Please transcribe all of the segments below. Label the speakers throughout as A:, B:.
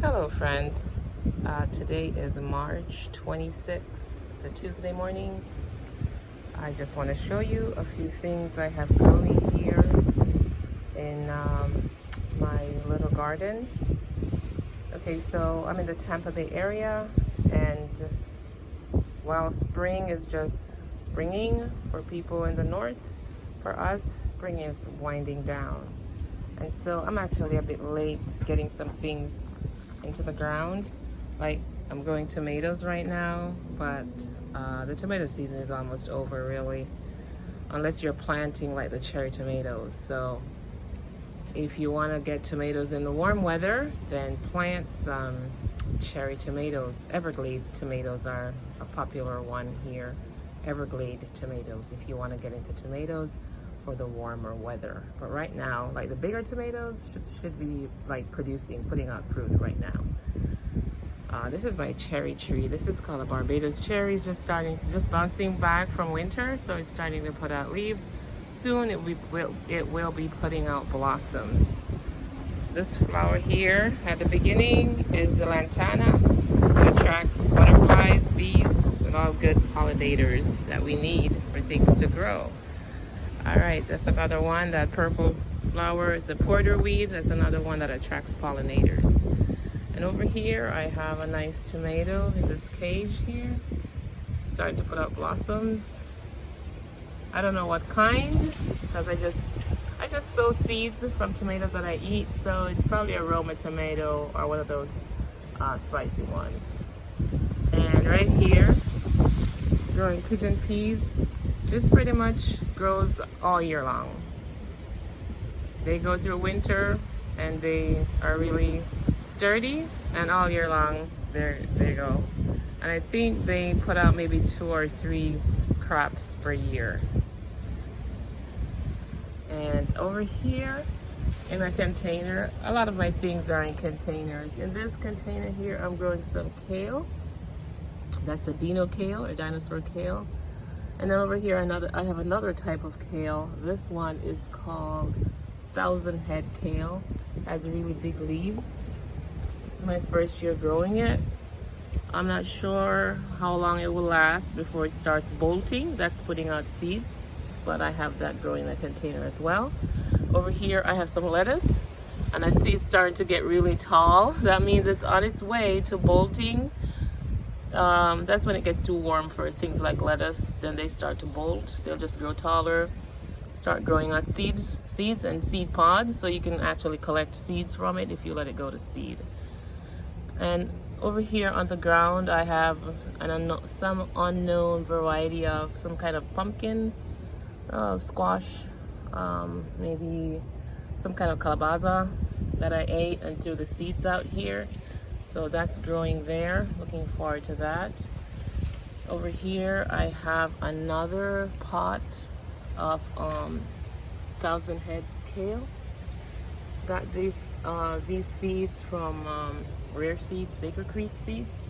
A: Hello friends, today is March 26th. It's a Tuesday morning. I just want to show you a few things I have growing here in my little garden. Okay, so I'm in the Tampa Bay area, and while spring is just springing for people in the north, for us spring is winding down. And so I'm actually a bit late getting some things into the ground. Like, I'm growing tomatoes right now, but the tomato season is almost over, really, unless you're planting like the cherry tomatoes. So if you want to get tomatoes in the warm weather, then plant some cherry tomatoes. Everglade tomatoes are a popular one here. Everglade tomatoes, if you want to get into tomatoes for the warmer weather. But right now, like the bigger tomatoes should be like putting out fruit right now. This is my cherry tree. This is called a Barbados cherry. It's just bouncing back from winter, so it's starting to put out leaves. Soon it will be putting out blossoms. This flower here at the beginning is the lantana. It attracts butterflies, bees, and all good pollinators that we need for things to grow. All right, that's another one. That purple flower is the porterweed. That's another one that attracts pollinators. And over here, I have a nice tomato in this cage here. Starting to put out blossoms. I don't know what kind, because I just sow seeds from tomatoes that I eat. So it's probably a Roma tomato or one of those spicy ones. And right here, growing pigeon peas. This pretty much grows all year long. They go through winter and they are really sturdy, and all year long they go. And I think they put out maybe 2 or 3 crops per year. And over here in a container, a lot of my things are in containers. In this container here, I'm growing some kale. That's a dino kale or dinosaur kale. And then over here, I have another type of kale. This one is called 1,000 head kale. It has really big leaves. This is my first year growing it. I'm not sure how long it will last before it starts bolting. That's putting out seeds, but I have that growing in a container as well. Over here, I have some lettuce, and I see it's starting to get really tall. That means it's on its way to bolting. That's when it gets too warm for things like lettuce. Then they start to bolt. They'll just grow taller, start growing out seeds and seed pods, so you can actually collect seeds from it if you let it go to seed. And over here on the ground, I have some unknown variety of some kind of pumpkin, squash, maybe some kind of calabaza that I ate and threw the seeds out here. So that's growing there. Looking forward to that. Over here, I have another pot of 1,000 head kale. Got these seeds from Rare Seeds, Baker Creek seeds.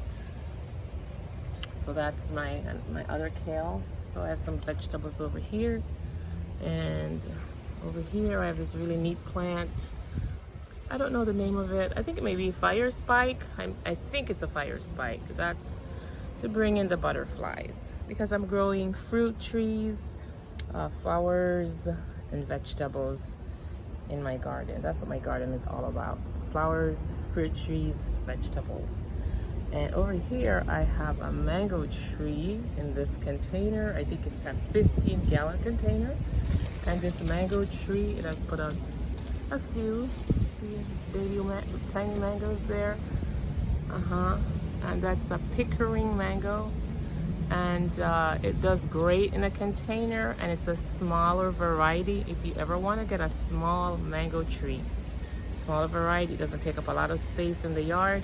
A: So that's my other kale. So I have some vegetables over here, and over here I have this really neat plant. I don't know the name of it. I think it may be fire spike. I think it's a fire spike. That's to bring in the butterflies, because I'm growing fruit trees, flowers, and vegetables in my garden. That's what my garden is all about. Flowers, fruit trees, vegetables. And over here, I have a mango tree in this container. I think it's a 15-gallon container. And this mango tree, it has put out a few. See tiny mangoes there. And that's a pickering mango, and it does great in a container, and it's a smaller variety. If you ever want to get a small mango tree, smaller variety, it doesn't take up a lot of space in the yard,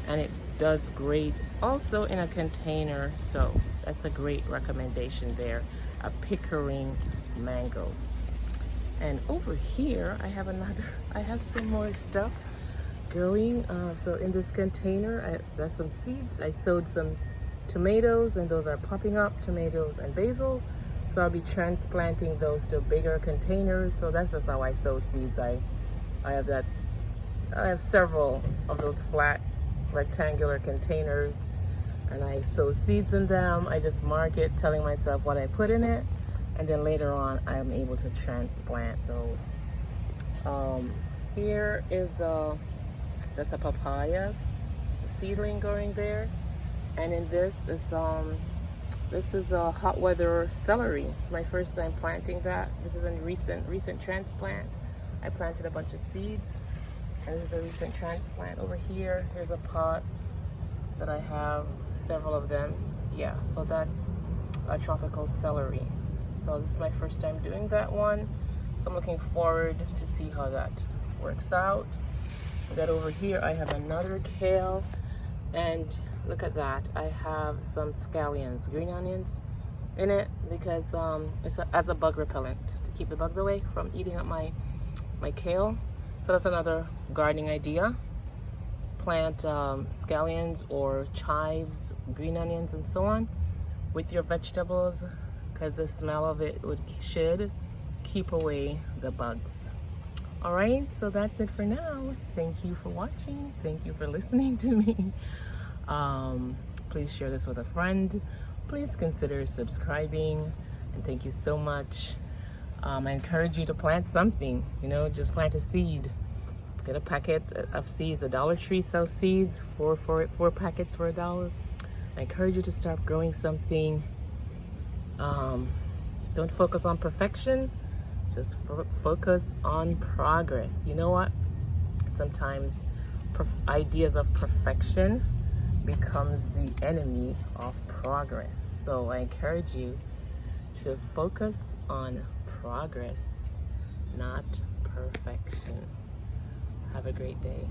A: and it does great also in a container. So that's a great recommendation there, a pickering mango. And over here, I have some more stuff growing. So in this container, there's some seeds. I sowed some tomatoes, and those are popping up, tomatoes and basil. So I'll be transplanting those to bigger containers. So that's just how I sow seeds. I have several of those flat rectangular containers, and I sow seeds in them. I just mark it, telling myself what I put in it, and then later on I'm able to transplant those. Here is that's a papaya seedling going there, and in this is a hot weather celery. It's my first time planting that. This is a recent transplant. I planted a bunch of seeds, and this is a recent transplant. Over here, here's a pot that I have several of them. Yeah, so that's a tropical celery. So this is my first time doing that one. So I'm looking forward to see how that works out. That over here, I have another kale, and look at that. I have some scallions, green onions in it, because it's as a bug repellent to keep the bugs away from eating up my kale. So that's another gardening idea. Plant scallions or chives, green onions, and so on with your vegetables, because the smell of it should keep away the bugs. All right, so that's it for now. Thank you for watching. Thank you for listening to me. Please share this with a friend. Please consider subscribing, and thank you so much. I encourage you to plant something, just plant a seed. Get a packet of seeds. A Dollar Tree sells seeds, four packets for $1. I encourage you to start growing something. Don't focus on perfection, just focus on progress. You know what? Sometimes ideas of perfection becomes the enemy of progress. So I encourage you to focus on progress, not perfection. Have a great day.